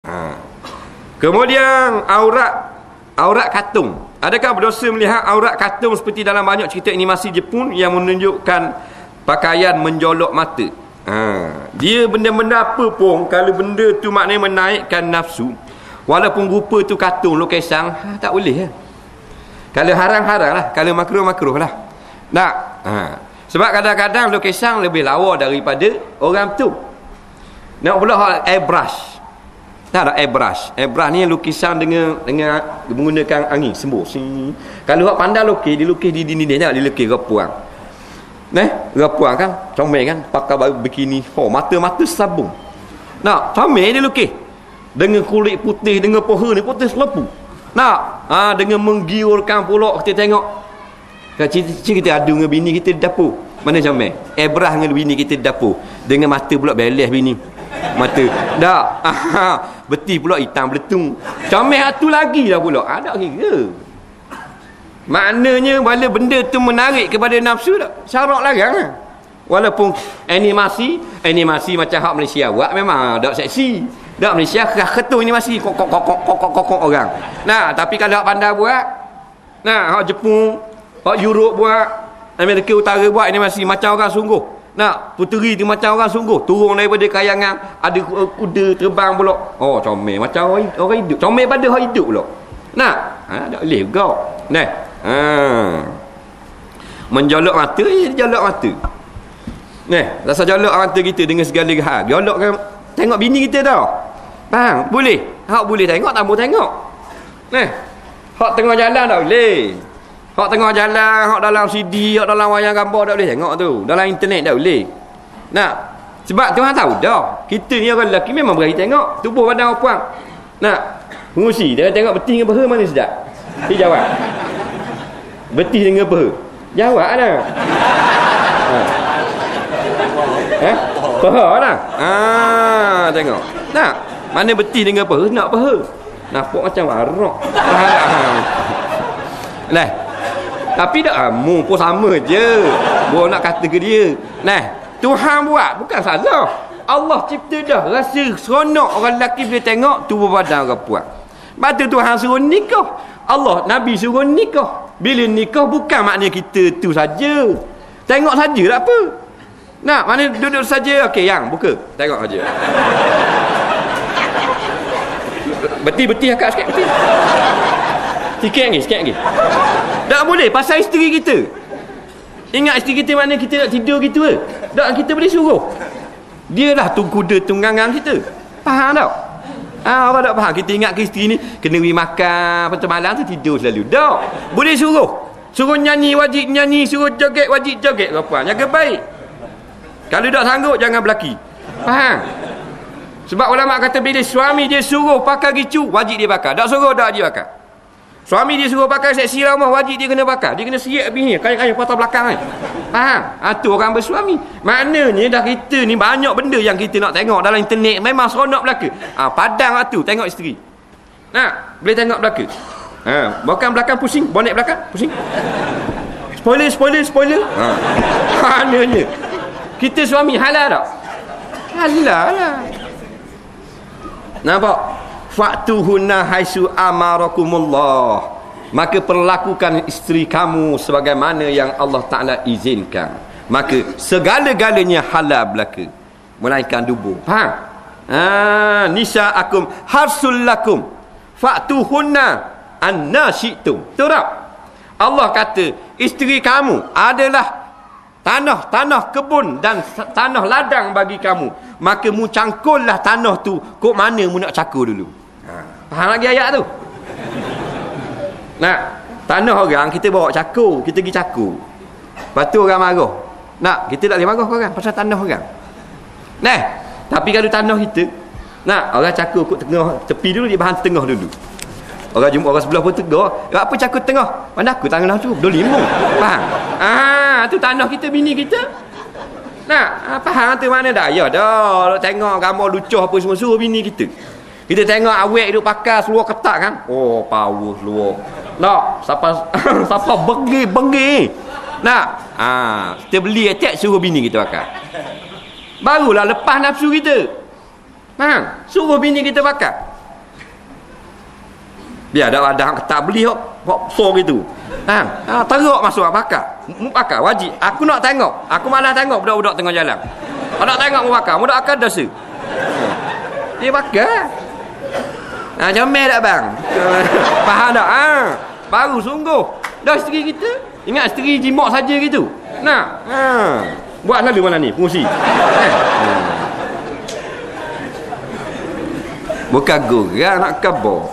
Ha. Kemudian aurat katung. Adakah berdosa melihat aurat katung seperti dalam banyak cerita animasi Jepun yang menunjukkan pakaian menjolok mata? Dia benda-benda apa pun, kalau benda tu maknanya menaikkan nafsu, walaupun rupa tu kartun lukisan, tak boleh. Kalau haram-haram lah, kalau makruh-makruh lah. Tak. Sebab kadang-kadang lukisan lebih lawa daripada orang tu. Nak pula airbrush. Tak ada airbrush. Airbrush ni lukisan dengan menggunakan angin sembuh. Kalau hak pandai lukis, dia lukis di dinding dia, dia lukis repuang. Repuang kan, comel kan, pakai baju bikini. Mata-mata sabung. Nak, comel dia lukis. Dengan kulit putih, dengan pohon ni putih selepu. Nak, dengan menggiurkan pula kita tengok. Cik kita adu dengan bini kita di dapur. Mana comel? Airbrush dengan bini kita di dapur. Dengan mata pula beles bini. Mata dak beti pula hitam beletung, comel satu lagi dah pula. Tak kira, maknanya bila benda tu menarik kepada nafsu tak syarat larang lah. Walaupun animasi macam hak Malaysia buat memang dak seksi, dak Malaysia ketua animasi kok orang. Nah, tapi kalau hak pandai buat, nah hak Jepun, hak Europe buat, Amerika Utara buat animasi macam orang sungguh. Nak, puteri tu macam orang sungguh, turun daripada kayangan, ada kuda terbang pula. Comel macam orang hidup, comel pada orang hidup pula. Nak, tak boleh juga. Menjolok mata, jolok mata. Rasa jolok mata kita dengan segala hal. Jolok kan, tengok bini kita tau. Faham? Boleh. Hak boleh tengok, tak boleh tengok. Hak tengah jalan tak boleh. Hak tengah jalan, hak dalam CD, hak dalam wayang gambar tak boleh tengok tu. Dalam internet tak boleh. Nak, sebab Tuhan tahu dah, kita ni orang lelaki memang berani tengok tubuh badan perempuan. Nak, pengusi dia tengok beti dengan peha mana sedap? Dia jawab. Beti dengan peha. Jawab dah. Peha lah. Tengok. Nak, mana beti dengan peha, nak peha. Nampak macam arak. Tapi dah mu pun sama je. Gua nak kata ke dia. Tuhan buat bukan salah. Allah cipta dah, rasa seronok orang lelaki bila tengok tubuh badan orang perempuan. Lepas tu Tuhan suruh nikah. Allah, Nabi suruh nikah. Bila nikah bukan maknanya kita tu saja. Tengok saja tak apa. Nak, mana duduk saja. Okey, yang buka. Tengok saja. Beti akak sikit beti. Sikit lagi. Tak boleh pasal isteri kita. Ingat isteri kita mana kita nak tidur gitu ke? Tak, kita boleh suruh. Dia lah kuda tunggangan kita. Faham tak? Orang tak faham. Kita ingat ke isteri ni kena pergi makan lepas tu malam tu tidur selalu. Tak. Boleh suruh. Suruh nyanyi wajib nyanyi, suruh joget wajib joget. Apa? Jaga baik. Kalau tak sanggup jangan berlaki. Faham? Sebab ulama kata bila suami dia suruh pakai gicu, wajib dia pakai. Tak suruh tak dia pakai. Suami dia suruh pakai seksi ramah, wajib dia kena pakai. Dia kena siap bini, kain-kain patah belakang ni. Faham? Tu orang bersuami. Maknanya dah kita ni banyak benda yang kita nak tengok dalam internet memang seronok belaka. Padang tu tengok isteri. Boleh tengok belaka. Bukan belakang pusing, bonet belakang pusing. Spoiler. Maknanya kita suami halal tak? Halal lah. Nampak? Fa'tuhunna haisu amarakumullah. Maka perlakukan isteri kamu sebagaimana yang Allah Ta'ala izinkan. Maka segala-galanya halal belaka, melainkan dubur. Faham? Nisa'akum harsul lakum fa'tuhunna anna syi'tum. Betul tak? Allah kata isteri kamu adalah tanah kebun dan tanah ladang bagi kamu. Maka mu cangkullah tanah tu kok mana mu nak cakul dulu. Faham lagi ayat tu? Nak, tanah orang kita bawa cakul, kita pergi cakul. Lepas tu orang marah. Nak, kita tak boleh marah orang pasal tanah orang. Tapi kalau tanah kita, nak, orang cakul kat tengah tepi dulu, dia bahan tengah dulu. Orang jumpa orang sebelah pun tegar. Apa cakul tengah? Mana aku tangan tu? $5. Faham? Tu tanah kita, bini kita. Nak, faham tu mana dah? Ya dah, tengok gambar lucuh apa semua, suruh bini kita. Kita tengok awek duk pakai seluar ketat kan? Power seluar. Nak, siapa bengi. Nak, kita beli attack suruh bini kita pakai. Barulah lepas nafsu kita. Suruh bini kita pakai. Biar ada tak beli hok so gitu. Teruk masuk bakar. Bakar wajib. Aku nak tengok. Aku malas tengok budak-budak tengah jalan. Kalau nak tengok bakar, budak akan dosa. Dia bakar. Comel tak bang? Faham tak? Baru sungguh. Dah isteri kita. Ingat isteri jimak saja gitu. Nak. Buat selalu malam ni, fungsi. Bukan gurau nak kabar.